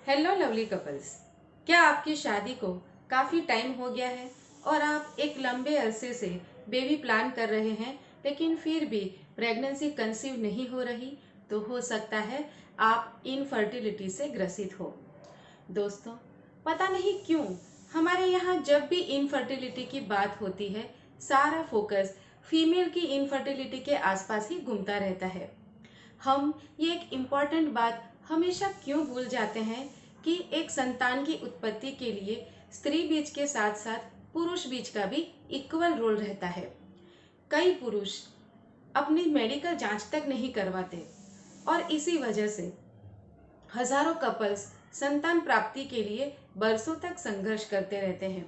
Hello lovely couples. क्या आपकी शादी को काफ़ी टाइम हो गया है और आप एक लंबे अरसे से बेबी प्लान कर रहे हैं, लेकिन फिर भी प्रेगनेंसी कंसीव नहीं हो रही? तो हो सकता है आप इनफर्टिलिटी से ग्रसित हो। दोस्तों, पता नहीं क्यों हमारे यहाँ जब भी इनफर्टिलिटी की बात होती है, सारा फोकस फीमेल की इनफर्टिलिटी के आसपास ही घूमता रहता है। हम ये एक इम्पॉर्टेंट बात हमेशा क्यों भूल जाते हैं कि एक संतान की उत्पत्ति के लिए स्त्री बीज के साथ साथ पुरुष बीज का भी इक्वल रोल रहता है। कई पुरुष अपनी मेडिकल जांच तक नहीं करवाते और इसी वजह से हजारों कपल्स संतान प्राप्ति के लिए बरसों तक संघर्ष करते रहते हैं।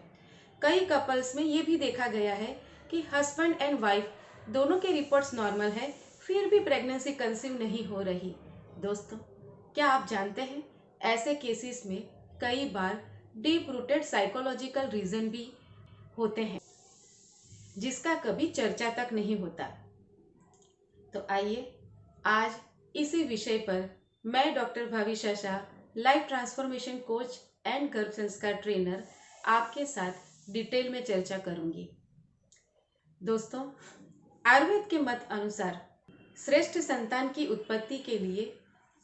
कई कपल्स में ये भी देखा गया है कि हस्बैंड एंड वाइफ दोनों के रिपोर्ट्स नॉर्मल है, फिर भी प्रेगनेंसी कंसीव नहीं हो रही। दोस्तों, क्या आप जानते हैं ऐसे केसेस में कई बार डीप रूटेड साइकोलॉजिकल रीजन भी होते हैं जिसका कभी चर्चा तक नहीं होता। तो आइए आज इसी विषय पर मैं doctor Bhavisha Shah, life transformation coach and गर्भ संस्कार ट्रेनर, आपके साथ डिटेल में चर्चा करूंगी। दोस्तों, आयुर्वेद के मत अनुसार श्रेष्ठ संतान की उत्पत्ति के लिए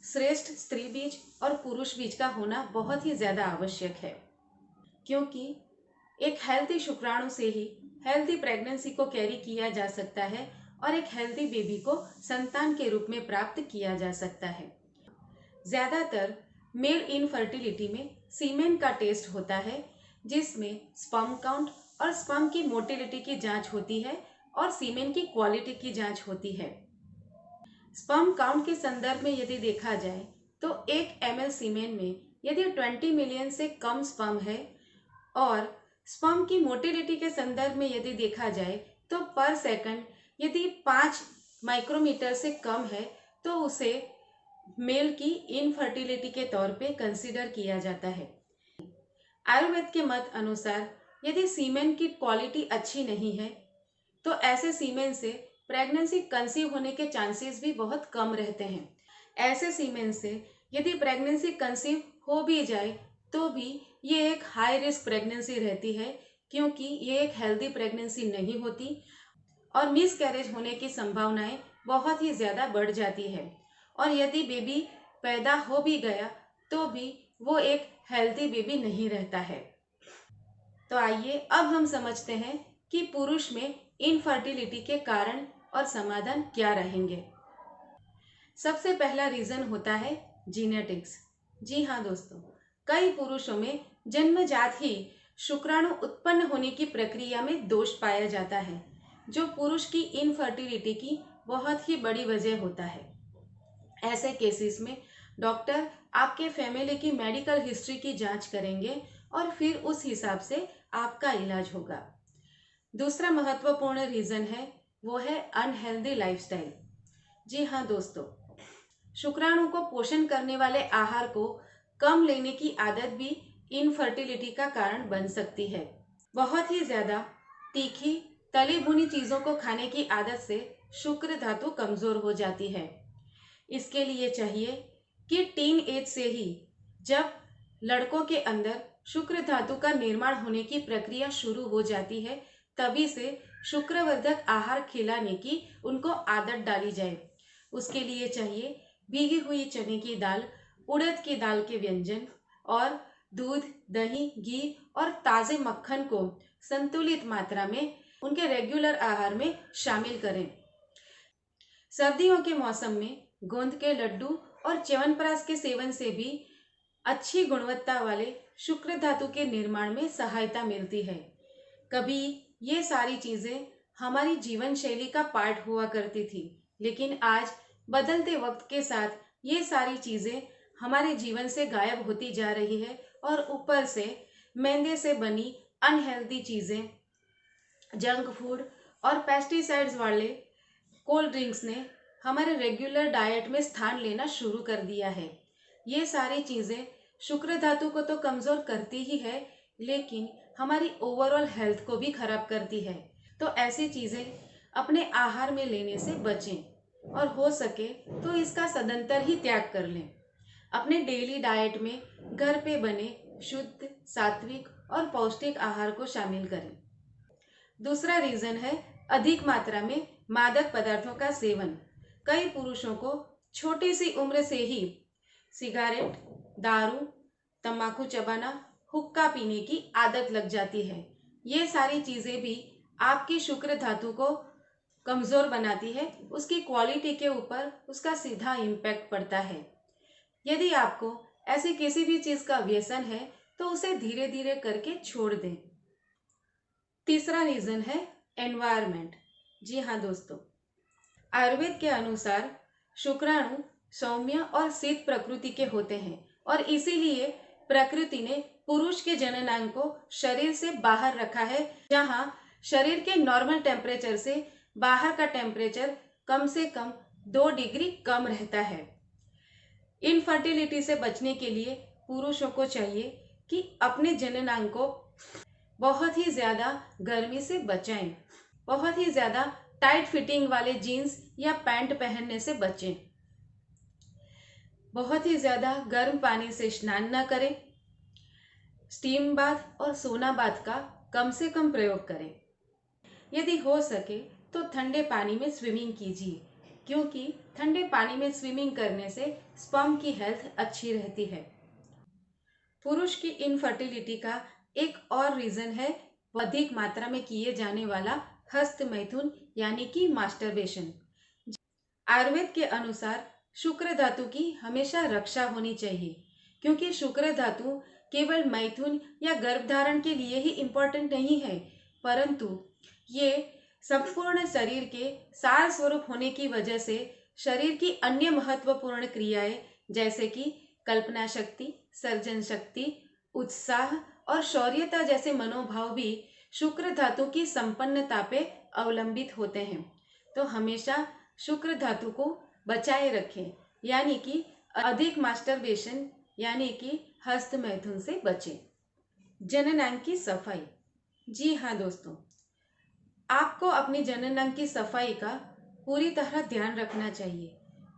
श्रेष्ठ स्त्री बीज और पुरुष बीज का होना बहुत ही ज्यादा आवश्यक है, क्योंकि एक हेल्थी शुक्राणु से ही हेल्थी प्रेगनेंसी को कैरी किया जा सकता है और एक हेल्थी बेबी को संतान के रूप में प्राप्त किया जा सकता है। ज्यादातर मेल इनफर्टिलिटी में सीमेन का टेस्ट होता है, जिसमें स्पर्म काउंट और स्पर्म की मोटिलिटी की जांच होती है और सीमेन की क्वालिटी की जांच होती है। स्पर्म काउंट के संदर्भ में यदि देखा जाए तो 1 ml सीमेन में यदि 20 मिलियन से कम स्पर्म है और स्पर्म की मोटिलिटी के संदर्भ में यदि देखा जाए तो पर सेकंड यदि 5 माइक्रोमीटर से कम है तो उसे मेल की इनफर्टिलिटी के तौर पे कंसीडर किया जाता है। आयुर्वेद के मत अनुसार यदि सीमेन की क्वालिटी अच्छी नहीं है तो ऐसे सीमेन से प्रेगनेंसी कंसीव होने के चांसेस भी बहुत कम रहते हैं। ऐसे सीमेन से यदि प्रेगनेंसी कंसीव हो भी जाए तो भी ये एक हाई रिस्क प्रेगनेंसी रहती है, क्योंकि ये एक हेल्दी प्रेगनेंसी नहीं होती और मिस कैरेज होने की संभावनाएं बहुत ही ज़्यादा बढ़ जाती है। और यदि बेबी पैदा हो भी गया तो भी वो एक हेल्दी बेबी नहीं रहता है। तो आइए अब हम समझते हैं कि पुरुष में इनफर्टिलिटी के कारण और समाधान क्या रहेंगे। सबसे पहला रीजन होता है जीनेटिक्स। जी हाँ दोस्तों, कई पुरुषों में जन्मजात ही शुक्राणु उत्पन्न होने की प्रक्रिया में दोष पाया जाता है, जो पुरुष की इनफर्टिलिटी की बहुत ही बड़ी वजह होता है। ऐसे केसेस में डॉक्टर आपके फैमिली की मेडिकल हिस्ट्री की जांच करेंगे और फिर उस हिसाब से आपका इलाज होगा। दूसरा महत्वपूर्ण रीजन है वो है अनहेल्दी लाइफस्टाइल। जी हाँ दोस्तों, शुक्राणु को पोषण करने वाले आहार को कम लेने की आदत भी इनफर्टिलिटी का कारण बन सकती है। बहुत ही ज्यादा तीखी तली भुनी चीजों को खाने की आदत से शुक्र धातु कमजोर हो जाती है। इसके लिए चाहिए कि टीन एज से ही जब लड़कों के अंदर शुक्र धातु का निर्माण होने की प्रक्रिया शुरू हो जाती है, तभी से शुक्रवर्धक आहार खिलाने की उनको आदत डाली जाए। उसके लिए चाहिए भीगी हुई चने की दाल, उड़द की दाल के व्यंजन और दूध, दही, घी और ताजे मक्खन को संतुलित मात्रा में उनके रेगुलर आहार में शामिल करें। सर्दियों के मौसम में गोंद के लड्डू और च्यवनप्राश के सेवन से भी अच्छी गुणवत्ता वाले शुक्र धातु के निर्माण में सहायता मिलती है। कभी ये सारी चीजें हमारी जीवन शैली का पार्ट हुआ करती थी, लेकिन आज बदलते वक्त के साथ ये सारी चीजें हमारे जीवन से गायब होती जा रही है और ऊपर से मैदे से बनी अनहेल्दी चीजें, जंक फूड और पेस्टिसाइड्स वाले कोल्ड ड्रिंक्स ने हमारे रेगुलर डाइट में स्थान लेना शुरू कर दिया है। ये सारी चीजें शुक्र धातु को तो कमजोर करती ही है, लेकिन हमारी ओवरऑल हेल्थ को भी खराब करती है। तो ऐसी चीजें अपने आहार में लेने से बचें और हो सके तो इसका सदंतर ही त्याग कर लें। अपने डेली डाइट में घर पे बने शुद्ध, सात्विक और पौष्टिक आहार को शामिल करें। दूसरा रीजन है अधिक मात्रा में मादक पदार्थों का सेवन। कई पुरुषों को छोटी सी उम्र से ही सिगारेट, दारू, तंबाकू चबाना, हुक्का पीने की आदत लग जाती है। ये सारी चीजें भी आपकी शुक्र धातु को कमजोर बनाती है, उसकी क्वालिटी के ऊपर उसका सीधा इम्पैक्ट पड़ता है। यदि आपको ऐसी किसी भी चीज का व्यसन है तो उसे धीरे धीरे करके छोड़ दें। तीसरा रीजन है एनवायरनमेंट। जी हाँ दोस्तों, आयुर्वेद के अनुसार शुक्राणु सौम्य और शीत प्रकृति के होते हैं और इसीलिए प्रकृति ने पुरुष के जननांग को शरीर से बाहर रखा है, जहां शरीर के नॉर्मल टेम्परेचर से बाहर का टेम्परेचर कम से कम 2 डिग्री कम रहता है। इनफर्टिलिटी से बचने के लिए पुरुषों को चाहिए कि अपने जननांग को बहुत ही ज्यादा गर्मी से बचाएं, बहुत ही ज्यादा टाइट फिटिंग वाले जीन्स या पैंट पहनने से बचें, बहुत ही ज्यादा गर्म पानी से स्नान न करें, स्टीम बाथ और सोना बाथ का कम से कम प्रयोग करें। यदि हो सके तो ठंडे पानी में स्विमिंग कीजिए, क्योंकि ठंडे पानी में स्विमिंग करने से स्पर्म की हेल्थ अच्छी रहती है। पुरुष की इनफर्टिलिटी का एक और रीजन है अधिक मात्रा में किए जाने वाला हस्त मैथुन यानी कि मास्टरबेशन। आयुर्वेद के अनुसार शुक्र धातु की हमेशा रक्षा होनी चाहिए, क्योंकि शुक्र धातु केवल मैथुन या गर्भधारण के लिए ही इम्पोर्टेंट नहीं है, परंतु ये संपूर्ण शरीर के सार स्वरूप होने की वजह से शरीर की अन्य महत्वपूर्ण क्रियाएं जैसे कि कल्पना शक्ति, सर्जन शक्ति, उत्साह और शौर्यता जैसे मनोभाव भी शुक्र धातु की संपन्नता पे अवलंबित होते हैं। तो हमेशा शुक्र धातु को बचाए रखें, यानी कि अधिक मास्टरबेशन यानी कि हस्त मैथुन से बचें। जननांग की सफाई। जी हाँ दोस्तों, आपको अपनी जननांग की सफाई का पूरी तरह ध्यान रखना चाहिए,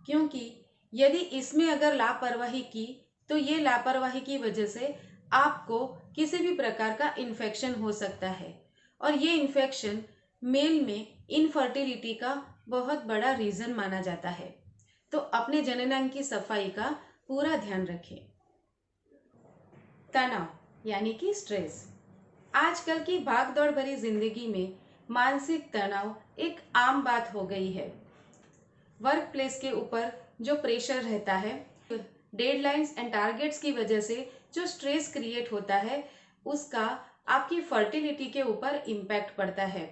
क्योंकि यदि इसमें अगर लापरवाही की तो ये लापरवाही की वजह से आपको किसी भी प्रकार का इन्फेक्शन हो सकता है और ये इन्फेक्शन मेल में इनफर्टिलिटी का बहुत बड़ा रीजन माना जाता है। तो अपने जननांग की सफाई का पूरा ध्यान रखें। तनाव यानी कि स्ट्रेस। आजकल की भागदौड़ भरी जिंदगी में मानसिक तनाव एक आम बात हो गई है। वर्क प्लेस के ऊपर जो प्रेशर रहता है, डेडलाइंस एंड टारगेट्स की वजह से जो स्ट्रेस क्रिएट होता है, उसका आपकी फर्टिलिटी के ऊपर इम्पैक्ट पड़ता है।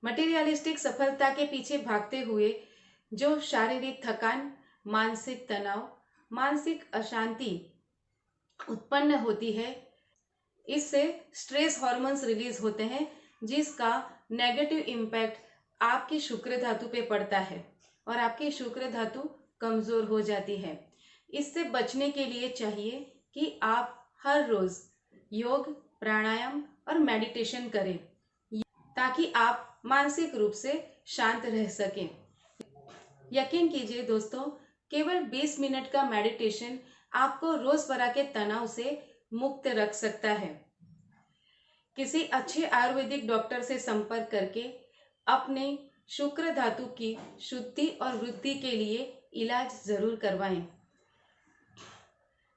मटेरियलिस्टिक सफलता के पीछे भागते हुए जो शारीरिक थकान, मानसिक तनाव, मानसिक अशांति उत्पन्न होती है, इससे स्ट्रेस हार्मोन्स रिलीज होते हैं, जिसका नेगेटिव इम्पैक्ट आपकी शुक्र धातु पे पड़ता है और आपकी शुक्र धातु कमजोर हो जाती है। इससे बचने के लिए चाहिए कि आप हर रोज योग, प्राणायाम और मेडिटेशन करें, ताकि आप मानसिक रूप से शांत रह सकें। यकीन कीजिए दोस्तों, केवल 20 मिनट का मेडिटेशन आपको रोजमर्रा के तनाव से मुक्त रख सकता है। किसी अच्छे आयुर्वेदिक डॉक्टर से संपर्क करके अपने शुक्र धातु की शुद्धि और वृद्धि के लिए इलाज जरूर करवाएं।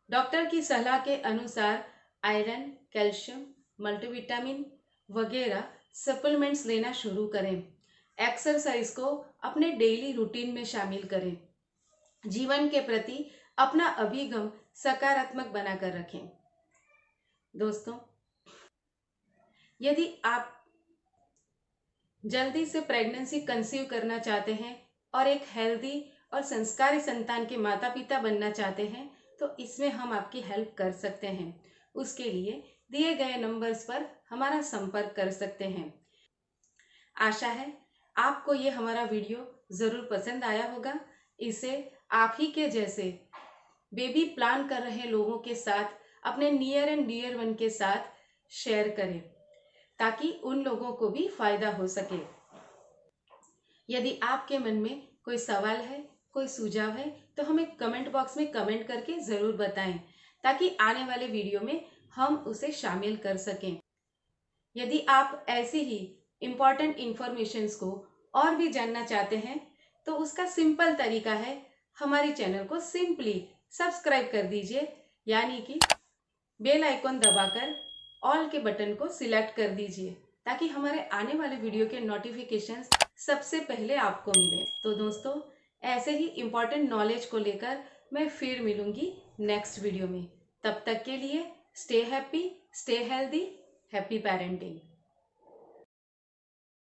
डॉक्टर की सलाह के अनुसार आयरन, कैल्शियम, मल्टीविटामिन वगैरह सप्लीमेंट्स लेना शुरू करें। एक्सरसाइज को अपने डेली रूटीन में शामिल करें। जीवन के प्रति अपना अभिगम सकारात्मक बनाकर रखें। दोस्तों, यदि आप जल्दी से प्रेगनेंसी कंसीव करना चाहते हैं और एक हेल्दी और संस्कारी संतान के माता पिता बनना चाहते हैं, तो इसमें हम आपकी हेल्प कर सकते हैं। उसके लिए दिए गए नंबर्स पर हमारा संपर्क कर सकते हैं। आशा है आपको ये हमारा वीडियो ज़रूर पसंद आया होगा। इसे आप ही के जैसे बेबी प्लान कर रहे लोगों के साथ, अपने नियर एंड डियर वन के साथ शेयर करें, ताकि उन लोगों को भी फायदा हो सके। यदि आपके मन में कोई सवाल है, कोई सुझाव है, तो हमें कमेंट बॉक्स में कमेंट करके ज़रूर बताएं, ताकि आने वाले वीडियो में हम उसे शामिल कर सकें। यदि आप ऐसी ही इम्पॉर्टेंट इंफॉर्मेशंस को और भी जानना चाहते हैं, तो उसका सिंपल तरीका है, हमारे चैनल को सिंपली सब्सक्राइब कर दीजिए, यानी कि बेल आइकॉन दबाकर ऑल के बटन को सिलेक्ट कर दीजिए, ताकि हमारे आने वाले वीडियो के नोटिफिकेशंस सबसे पहले आपको मिले। तो दोस्तों, ऐसे ही इम्पॉर्टेंट नॉलेज को लेकर मैं फिर मिलूंगी नेक्स्ट वीडियो में। तब तक के लिए stay happy, stay healthy, happy parenting.